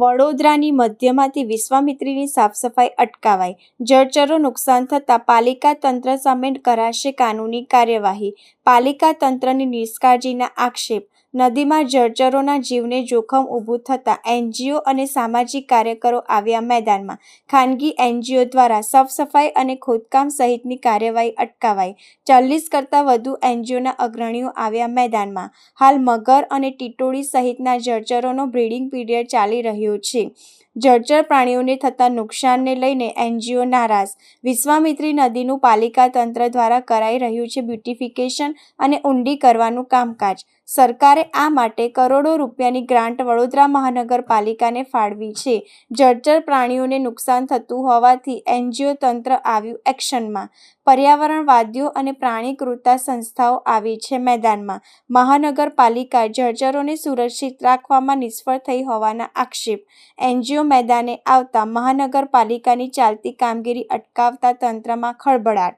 વડોદરાની મધ્યમાંથી વિશ્વામિત્રીની સાફસફાઈ અટકાવાઈ. જળચરો નુકસાન થતાં પાલિકા તંત્ર સામે કરાશે કાનૂની કાર્યવાહી. પાલિકા તંત્રની નિષ્કાળજીના આક્ષેપ. નદીમાં જળચરોના જીવને જોખમ ઊભું થતાં એનજીઓ અને સામાજિક કાર્યકરો આવ્યા મેદાનમાં. ખાનગી એનજીઓ દ્વારા સાફસફાઈ અને ખોદકામ સહિતની કાર્યવાહી અટકાવાઈ. 40 કરતાં વધુ એનજીઓના અગ્રણીઓ આવ્યા મેદાનમાં. હાલ મગર અને ટીટોળી સહિતના જળચરોનો બ્રીડિંગ પીરિયડ ચાલી રહ્યો છે. જળચર પ્રાણીઓને થતા નુકસાનને લઈને એનજીઓ નારાજ. વિશ્વામિત્રી નદીનું પાલિકા તંત્ર દ્વારા કરાઈ રહ્યું છે બ્યુટિફિકેશન અને ઊંડી કરવાનું કામકાજ. સરકારે આ માટે કરોડો રૂપિયાની ગ્રાન્ટ વડોદરા મહાનગરપાલિકાને ફાળવી છે. જળચર પ્રાણીઓને નુકસાન થતું હોવાથી એનજીઓ તંત્ર આવ્યું એક્શનમાં. પર્યાવરણવાદીઓ અને પ્રાણી ક્રૂરતા સંસ્થાઓ આવી છે મેદાનમાં. મહાનગરપાલિકા જળચરોને સુરક્ષિત રાખવામાં નિષ્ફળ થઈ હોવાના આક્ષેપ. એનજીઓ મેદાને આવતા મહાનગરપાલિકાની ચાલતી કામગીરી અટકાવતા તંત્રમાં ખળભળાટ.